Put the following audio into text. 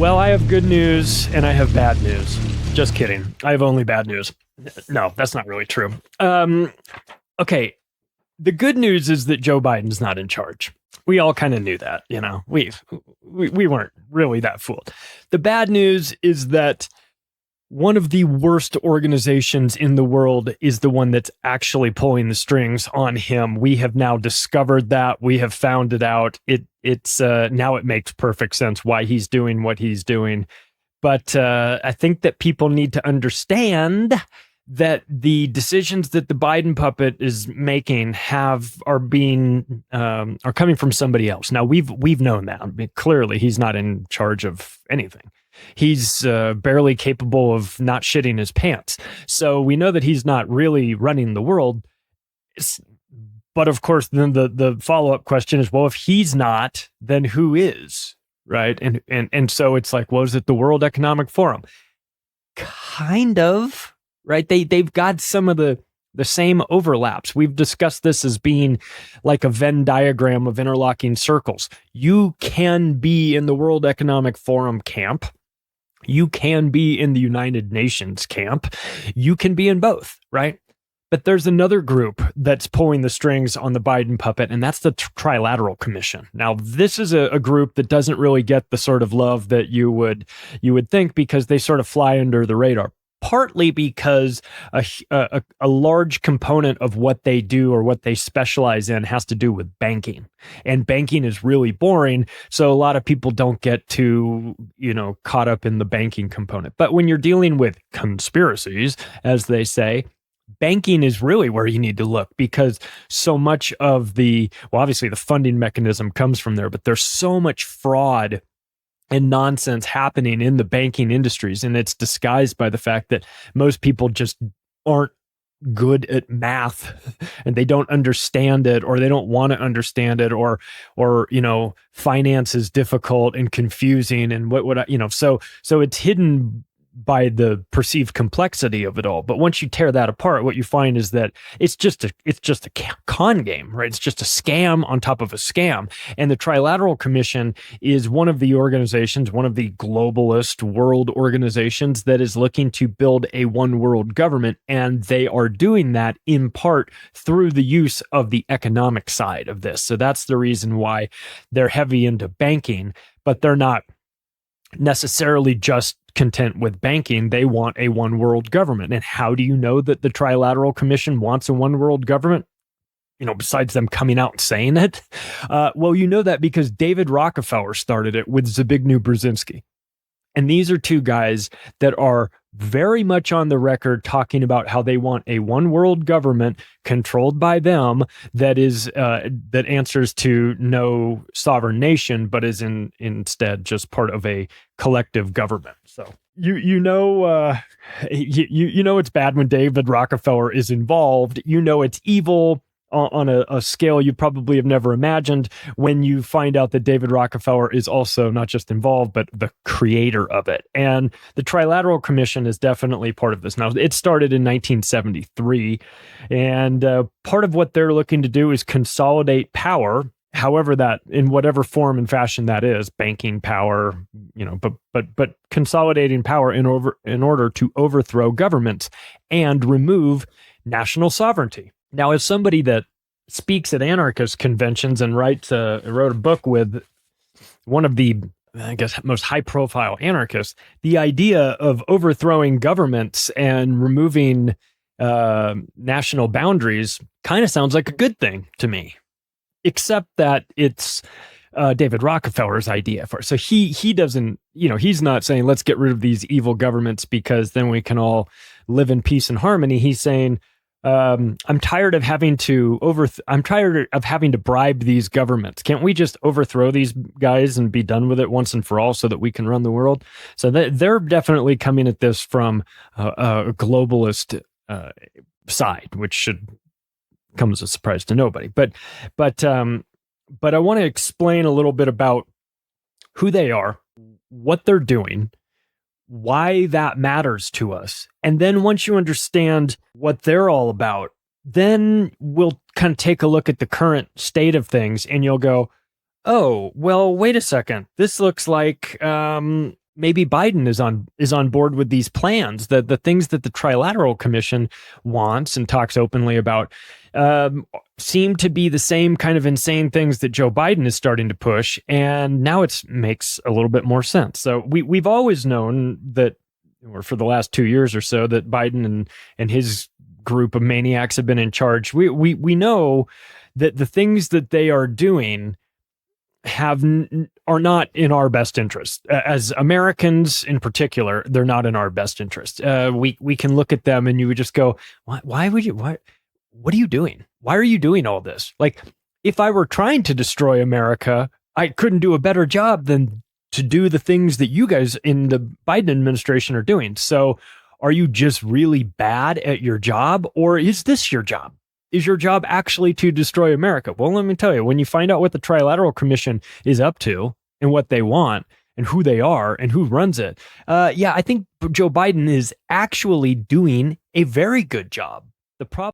Well, I have good news and I have bad news. Just kidding. I have only bad news. No, that's not really true. Okay. The good news is that Joe Biden's not in charge. We all kind of knew that, we weren't really that fooled. The bad news is that one of the worst organizations in the world is the one that's actually pulling the strings on him. We have now discovered that. We have found it out. It's now it makes perfect sense why he's doing what he's doing. But I think that people need to understand that the decisions that the Biden puppet is making are coming from somebody else. Now we've known that. I mean, clearly he's not in charge of anything. He's barely capable of not shitting his pants. So we know that he's not really running the world. But of course, then the follow-up question is, well, if he's not, then who is? Right. And so it's like, well, is it the World Economic Forum? Kind of, right? They've got some of the same overlaps. We've discussed this as being like a Venn diagram of interlocking circles. You can be in the World Economic Forum camp. You can be in the United Nations camp. You can be in both, right? But there's another group that's pulling the strings on the Biden puppet, and that's the Trilateral Commission. Now, this is a group that doesn't really get the sort of love that you would think, because they sort of fly under the radar. Partly because a large component of what they do or what they specialize in has to do with banking. And banking is really boring, so a lot of people don't get too, caught up in the banking component. But when you're dealing with conspiracies, as they say, banking is really where you need to look, because so much of obviously the funding mechanism comes from there, but there's so much fraud and nonsense happening in the banking industries, and it's disguised by the fact that most people just aren't good at math and they don't understand it, or they don't want to understand it, or finance is difficult and confusing, and so it's hidden by the perceived complexity of it all. But once you tear that apart, what you find is that it's just a con game, right? It's just a scam on top of a scam. And the Trilateral Commission is one of the globalist world organizations that is looking to build a one world government. And they are doing that in part through the use of the economic side of this. So that's the reason why they're heavy into banking, but they're not necessarily just content with banking. They want a one world government. And how do you know that the Trilateral Commission wants a one world government? Besides them coming out and saying it? Well, you know that because David Rockefeller started it with Zbigniew Brzezinski. And these are two guys that are very much on the record talking about how they want a one world government controlled by them that answers to no sovereign nation, but is instead just part of a collective government. So it's bad when David Rockefeller is involved. It's evil on a scale you probably have never imagined when you find out that David Rockefeller is also not just involved, but the creator of it. And the Trilateral Commission is definitely part of this. Now, it started in 1973, and part of what they're looking to do is consolidate power, however that, in whatever form and fashion that is, banking power, but consolidating power in order to overthrow governments and remove national sovereignty. Now, as somebody that speaks at anarchist conventions and wrote a book with one of the, I guess, most high-profile anarchists, the idea of overthrowing governments and removing national boundaries kind of sounds like a good thing to me, except that it's David Rockefeller's idea for it. So he doesn't, he's not saying let's get rid of these evil governments because then we can all live in peace and harmony. He's saying, I'm tired of having to bribe these governments. Can't we just overthrow these guys and be done with it once and for all so that we can run the world? So they're definitely coming at this from a globalist side, which should come as a surprise to nobody. But I want to explain a little bit about who they are, what they're doing, why that matters to us. And then once you understand what they're all about, then we'll kind of take a look at the current state of things, and you'll go, oh, well, wait a second. This looks like maybe Biden is on board with these plans. The things that the Trilateral Commission wants and talks openly about seem to be the same kind of insane things that Joe Biden is starting to push, and now it makes a little bit more sense. So we've always known that, or for the last 2 years or so, that Biden and his group of maniacs have been in charge. We know that the things that they are doing are not in our best interest. As Americans in particular, they're not in our best interest. We can look at them and you would just go, why would you, what are you doing? Why are you doing all this? Like, if I were trying to destroy America, I couldn't do a better job than to do the things that you guys in the Biden administration are doing. So are you just really bad at your job, or is this your job? Is your job actually to destroy America? Well, let me tell you, when you find out what the Trilateral Commission is up to and what they want and who they are and who runs it, I think Joe Biden is actually doing a very good job. The problem